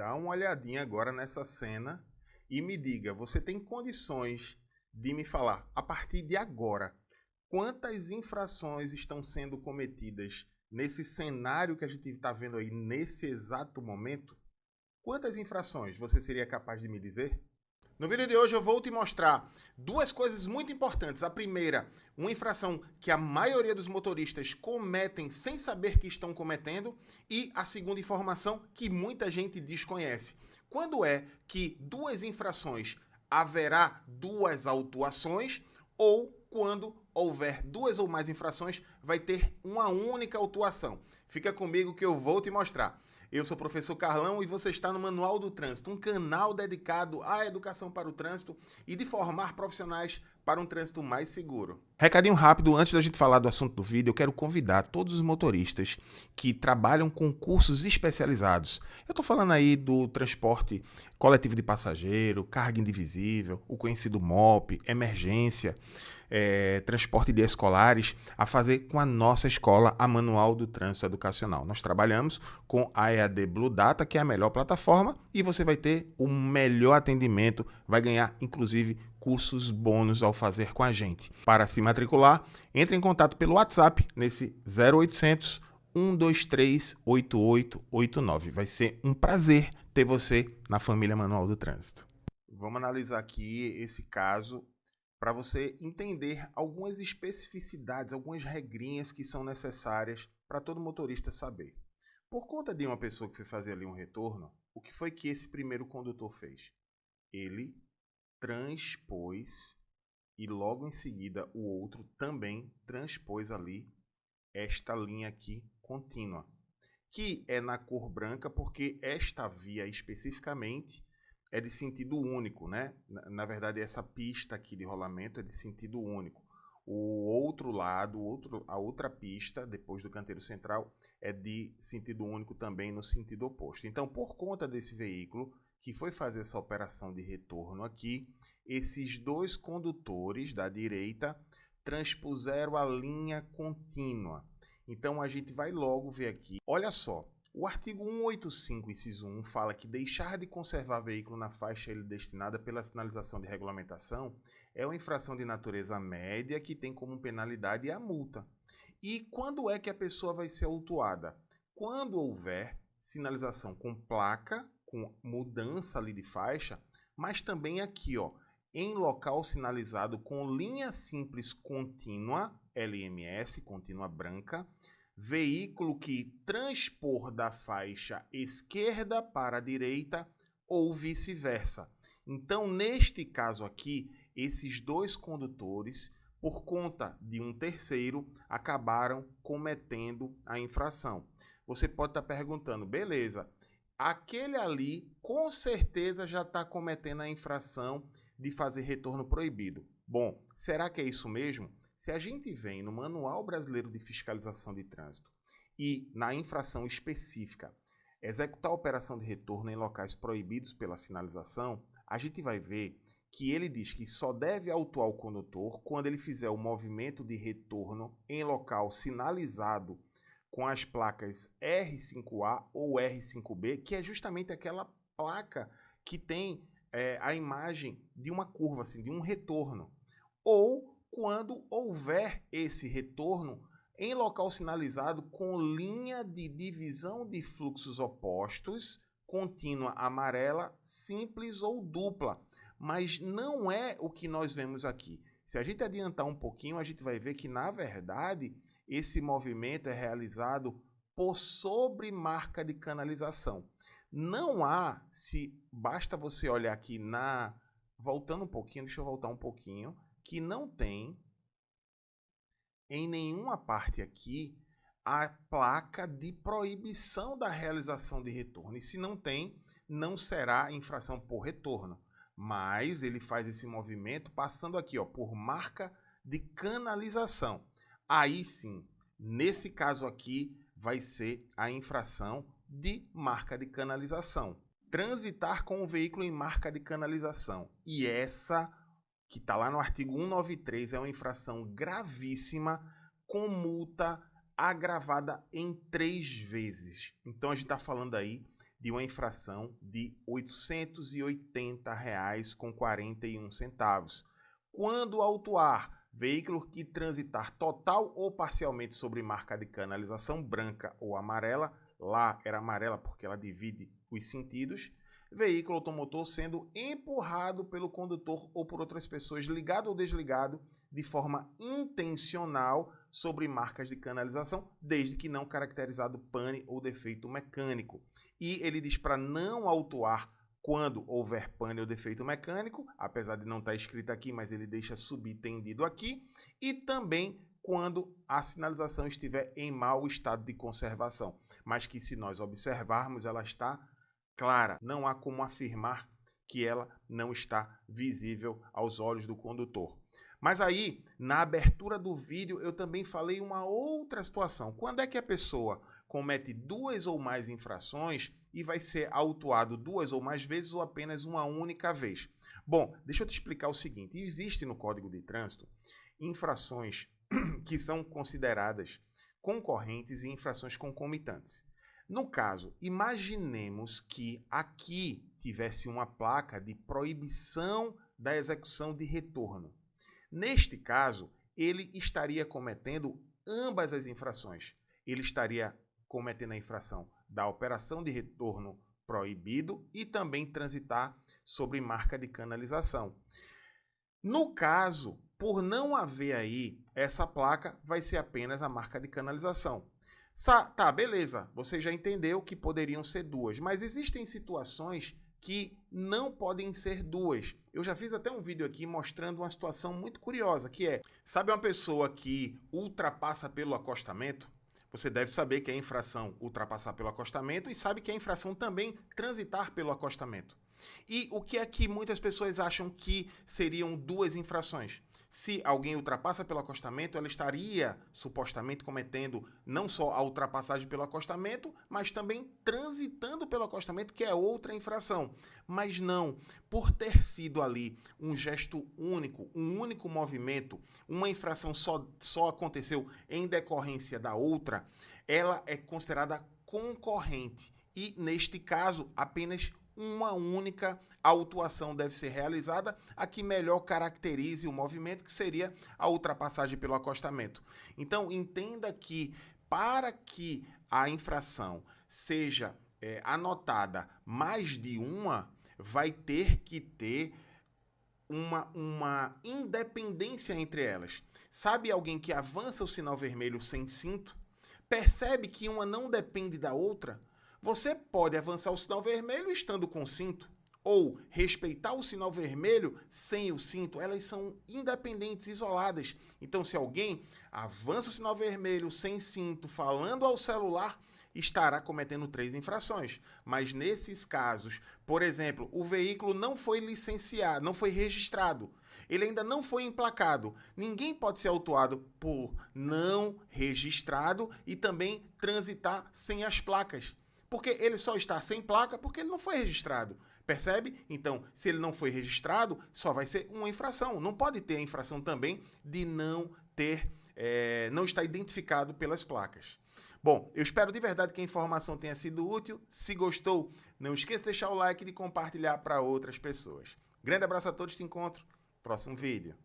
Dá uma olhadinha agora nessa cena e me diga, você tem condições de me falar, a partir de agora, quantas infrações estão sendo cometidas nesse cenário que a gente está vendo aí nesse exato momento? Quantas infrações você seria capaz de me dizer? No vídeo de hoje eu vou te mostrar duas coisas muito importantes. A primeira, uma infração que a maioria dos motoristas cometem sem saber que estão cometendo, e a segunda informação que muita gente desconhece. Quando é que duas infrações haverá duas autuações, ou quando houver duas ou mais infrações vai ter uma única autuação? Fica comigo que eu vou te mostrar. Eu sou o professor Carlão e você está no Manual do Trânsito, um canal dedicado à educação para o trânsito e de formar profissionais para um trânsito mais seguro. Recadinho rápido, antes da gente falar do assunto do vídeo, eu quero convidar todos os motoristas que trabalham com cursos especializados. Eu estou falando aí do transporte coletivo de passageiro, carga indivisível, o conhecido MOP, emergência, transporte de escolares, a fazer com a nossa escola, a Manual do Trânsito Educacional. Nós trabalhamos com a EAD Blue Data, que é a melhor plataforma, e você vai ter o melhor atendimento, vai ganhar, inclusive, cursos bônus ao fazer com a gente. Para se matricular, entre em contato pelo WhatsApp, nesse 0800 123 8889. Vai ser um prazer ter você na família Manual do Trânsito. Vamos analisar aqui esse caso para você entender algumas especificidades, algumas regrinhas que são necessárias para todo motorista saber. Por conta de uma pessoa que foi fazer ali um retorno, o que foi que esse primeiro condutor fez? Ele transpôs e logo em seguida o outro também transpôs ali esta linha aqui contínua, que é na cor branca porque esta via especificamente é de sentido único, né? Na verdade, essa pista aqui de rolamento é de sentido único. O outro lado, a outra pista, depois do canteiro central, é de sentido único também no sentido oposto. Então, por conta desse veículo que foi fazer essa operação de retorno aqui, esses dois condutores da direita transpuseram a linha contínua. Então, a gente vai logo ver aqui. Olha só. O artigo 185, inciso 1, fala que deixar de conservar veículo na faixa ele destinada pela sinalização de regulamentação é uma infração de natureza média que tem como penalidade a multa. E quando é que a pessoa vai ser autuada? Quando houver sinalização com placa, com mudança ali de faixa, mas também aqui, ó, em local sinalizado com linha simples contínua, LMS, contínua branca, veículo que transpor da faixa esquerda para a direita ou vice-versa. Então, neste caso aqui, esses dois condutores, por conta de um terceiro, acabaram cometendo a infração. Você pode estar perguntando, beleza, aquele ali com certeza já está cometendo a infração de fazer retorno proibido. Bom, será que é isso mesmo? Se a gente vem no Manual Brasileiro de Fiscalização de Trânsito e na infração específica executar a operação de retorno em locais proibidos pela sinalização, a gente vai ver que ele diz que só deve autuar o condutor quando ele fizer o movimento de retorno em local sinalizado com as placas R5A ou R5B, que é justamente aquela placa que tem a imagem de uma curva, assim, de um retorno, ou quando houver esse retorno em local sinalizado com linha de divisão de fluxos opostos, contínua amarela, simples ou dupla. Mas não é o que nós vemos aqui. Se a gente adiantar um pouquinho, a gente vai ver que, na verdade, esse movimento é realizado por sobre marca de canalização. Não há, basta você olhar aqui voltando um pouquinho, deixa eu voltar um pouquinho, que não tem em nenhuma parte aqui a placa de proibição da realização de retorno. E se não tem, não será infração por retorno. Mas ele faz esse movimento passando aqui, ó, por marca de canalização. Aí sim, nesse caso aqui, vai ser a infração de marca de canalização. Transitar com o veículo em marca de canalização. E essa, que está lá no artigo 193, é uma infração gravíssima com multa agravada em 3 vezes. Então a gente está falando aí de uma infração de R$ 880,41. Quando autuar veículo que transitar total ou parcialmente sobre marca de canalização branca ou amarela, lá era amarela porque ela divide os sentidos, veículo automotor sendo empurrado pelo condutor ou por outras pessoas, ligado ou desligado, de forma intencional sobre marcas de canalização, desde que não caracterizado pane ou defeito mecânico. E ele diz para não autuar quando houver pane ou defeito mecânico, apesar de não estar escrito aqui, mas ele deixa subentendido aqui, e também quando a sinalização estiver em mau estado de conservação, mas que se nós observarmos ela está clara, não há como afirmar que ela não está visível aos olhos do condutor. Mas aí, na abertura do vídeo, eu também falei uma outra situação. Quando é que a pessoa comete duas ou mais infrações e vai ser autuado duas ou mais vezes ou apenas uma única vez? Bom, deixa eu te explicar o seguinte. Existe no Código de Trânsito infrações que são consideradas concorrentes e infrações concomitantes. No caso, imaginemos que aqui tivesse uma placa de proibição da execução de retorno. Neste caso, ele estaria cometendo ambas as infrações. Ele estaria cometendo a infração da operação de retorno proibido e também transitar sobre marca de canalização. No caso, por não haver aí essa placa, vai ser apenas a marca de canalização. Tá, beleza, você já entendeu que poderiam ser duas, mas existem situações que não podem ser duas. Eu já fiz até um vídeo aqui mostrando uma situação muito curiosa, que é, sabe uma pessoa que ultrapassa pelo acostamento? Você deve saber que é infração ultrapassar pelo acostamento e sabe que é infração também transitar pelo acostamento. E o que é que muitas pessoas acham que seriam duas infrações? Se alguém ultrapassa pelo acostamento, ela estaria supostamente cometendo não só a ultrapassagem pelo acostamento, mas também transitando pelo acostamento, que é outra infração. Mas não, por ter sido ali um gesto único, um único movimento, uma infração só aconteceu em decorrência da outra, ela é considerada concorrente. E, neste caso, apenas uma única autuação deve ser realizada, a que melhor caracterize o movimento, que seria a ultrapassagem pelo acostamento. Então, entenda que para que a infração seja anotada mais de uma, vai ter que ter uma independência entre elas. Sabe alguém que avança o sinal vermelho sem cinto? Percebe que uma não depende da outra? Você pode avançar o sinal vermelho estando com cinto, ou respeitar o sinal vermelho sem o cinto. Elas são independentes, isoladas. Então, se alguém avança o sinal vermelho sem cinto, falando ao celular, estará cometendo 3 infrações. Mas nesses casos, por exemplo, o veículo não foi licenciado, não foi registrado, ele ainda não foi emplacado. Ninguém pode ser autuado por não registrado e também transitar sem as placas. Porque ele só está sem placa porque ele não foi registrado. Percebe? Então, se ele não foi registrado, só vai ser uma infração. Não pode ter a infração também de não estar identificado pelas placas. Bom, eu espero de verdade que a informação tenha sido útil. Se gostou, não esqueça de deixar o like e de compartilhar para outras pessoas. Grande abraço a todos, te encontro no próximo vídeo.